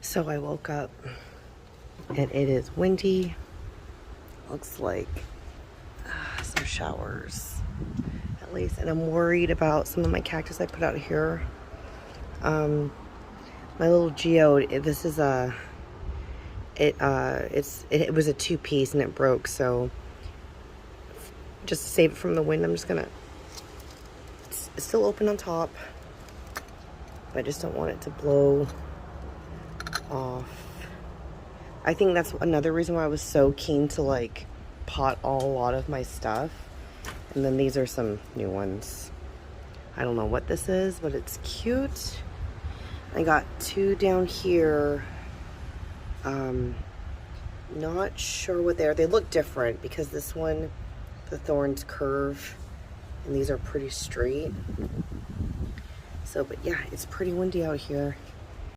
So I woke up and it is windy. Looks like some showers at least. And I'm worried about some of my cactus I put out here. My little geode, this is it was a 2-piece and it broke, so just to save it from the wind, I'm just gonna, it's still open on top, but I just don't want it to blow off. I think that's another reason why I was so keen to like pot a lot of my stuff. And then these are some new ones. I don't know what this is, but it's cute. I got 2 down here. Not sure what they are. They look different because this one, the thorns curve, and these are pretty straight. So, but yeah, it's pretty windy out here.